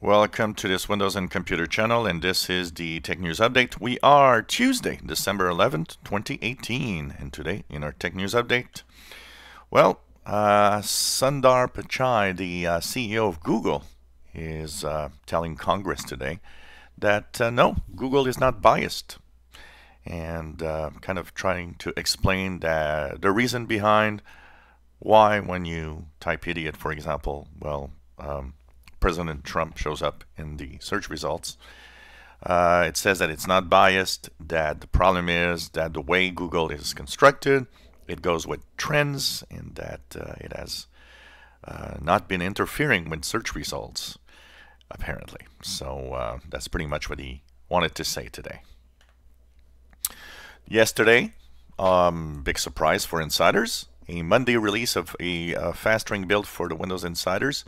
Welcome to this Windows and Computer channel, and this is the Tech News Update. We are Tuesday, December 11th, 2018, and today in our Tech News Update, Sundar Pichai, the CEO of Google, is telling Congress today that no, Google is not biased, and kind of trying to explain the reason behind why when you type idiot, for example, President Trump shows up in the search results. It says that it's not biased, that the problem is that the way Google is constructed, it goes with trends, and that it has not been interfering with search results, apparently. So that's pretty much what he wanted to say today. Yesterday, big surprise for insiders, a Monday release of a fast ring build for the Windows insiders.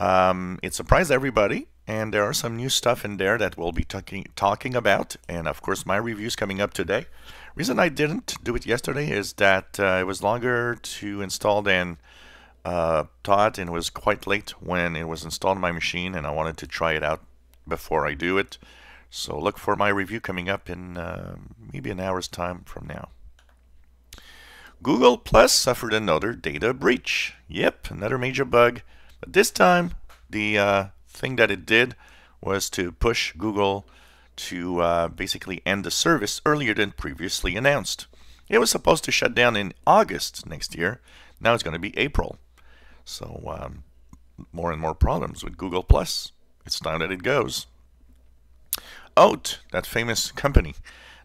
It surprised everybody, and there are some new stuff in there that we'll be talking about, and of course my review's coming up today. Reason I didn't do it yesterday is that it was longer to install than thought, and it was quite late when it was installed on my machine, and I wanted to try it out before I do it. So look for my review coming up in maybe an hour's time from now. Google Plus suffered another data breach. Yep, another major bug. But this time, the thing that it did was to push Google to basically end the service earlier than previously announced. It was supposed to shut down in August next year. Now it's going to be April. So more and more problems with Google Plus. It's time that it goes. Oat, that famous company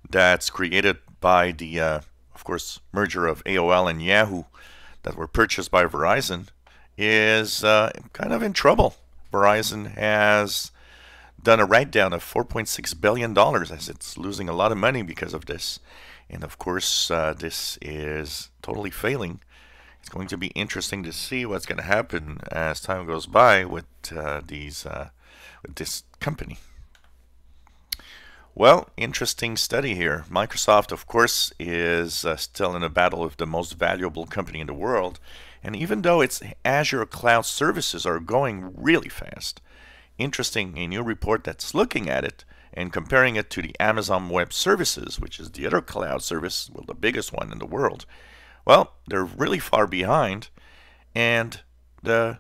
that's created by the, of course, merger of AOL and Yahoo that were purchased by Verizon, is kind of in trouble. Verizon has done a write-down of $4.6 billion as it's losing a lot of money because of this. And of course, this is totally failing. It's going to be interesting to see what's going to happen as time goes by with this company. Well, interesting study here. Microsoft, of course, is still in a battle with the most valuable company in the world. And even though its Azure cloud services are going really fast, interesting, a new report that's looking at it and comparing it to the Amazon Web Services, which is the other cloud service, well, the biggest one in the world. Well, they're really far behind, and the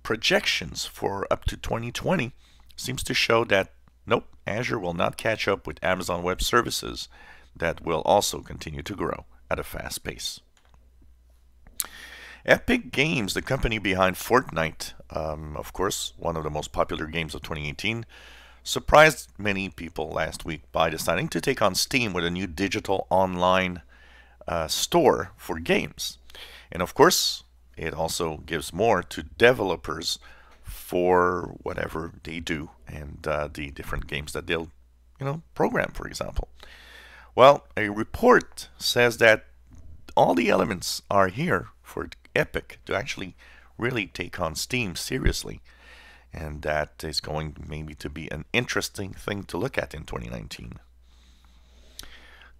projections for up to 2020 seems to show that nope, Azure will not catch up with Amazon Web Services that will also continue to grow at a fast pace. Epic Games, the company behind Fortnite, of course, one of the most popular games of 2018, surprised many people last week by deciding to take on Steam with a new digital online store for games. And of course, it also gives more to developers for whatever they do and the different games that they'll program, for example. Well, a report says that all the elements are here for Epic to actually really take on Steam seriously, and that is going maybe to be an interesting thing to look at in 2019.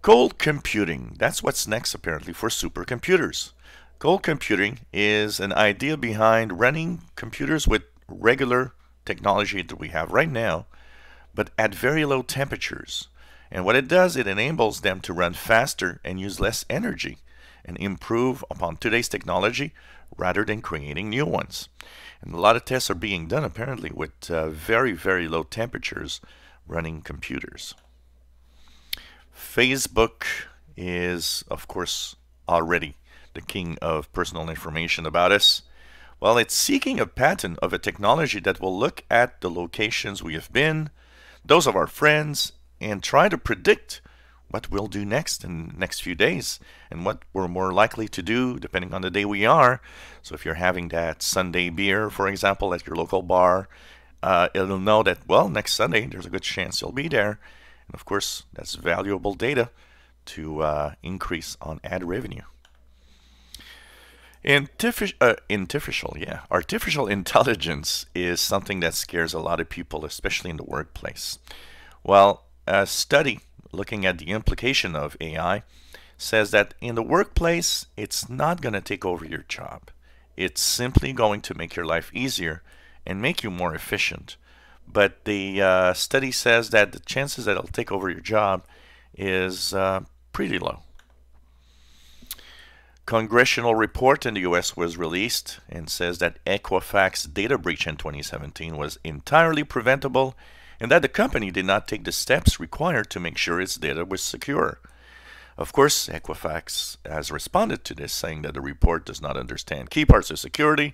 Cold computing, that's what's next apparently for supercomputers. Cold computing is an idea behind running computers with regular technology that we have right now, but at very low temperatures. And what it does, it enables them to run faster and use less energy and improve upon today's technology rather than creating new ones. And a lot of tests are being done apparently with very, very low temperatures running computers. Facebook is, of course, already the king of personal information about us. Well, it's seeking a patent of a technology that will look at the locations we have been, those of our friends, and try to predict what we'll do next in the next few days and what we're more likely to do depending on the day we are. So if you're having that Sunday beer, for example, at your local bar, it'll know that, well, next Sunday there's a good chance you'll be there. And of course, that's valuable data to increase on ad revenue. Artificial intelligence is something that scares a lot of people, especially in the workplace. Well, a study looking at the implication of AI says that in the workplace, it's not going to take over your job. It's simply going to make your life easier and make you more efficient. but the study says that the chances that it'll take over your job is pretty low. Congressional report in the US was released and says that Equifax data breach in 2017 was entirely preventable and that the company did not take the steps required to make sure its data was secure. Of course, Equifax has responded to this, saying that the report does not understand key parts of security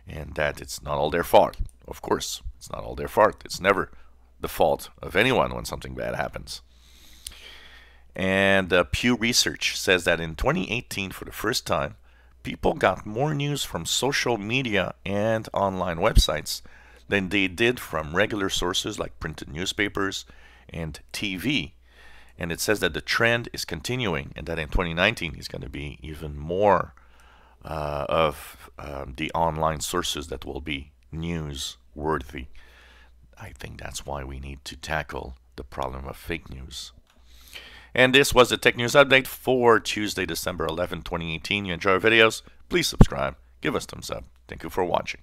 and that it's not all their fault. Of course, it's not all their fault. It's never the fault of anyone when something bad happens. And Pew Research says that in 2018, for the first time, people got more news from social media and online websites than they did from regular sources like printed newspapers and TV. And it says that the trend is continuing and that in 2019 is going to be even more of the online sources that will be newsworthy. I think that's why we need to tackle the problem of fake news. And this was the Tech News Update for Tuesday, December 11, 2018. You enjoy our videos? Please subscribe. Give us thumbs up. Thank you for watching.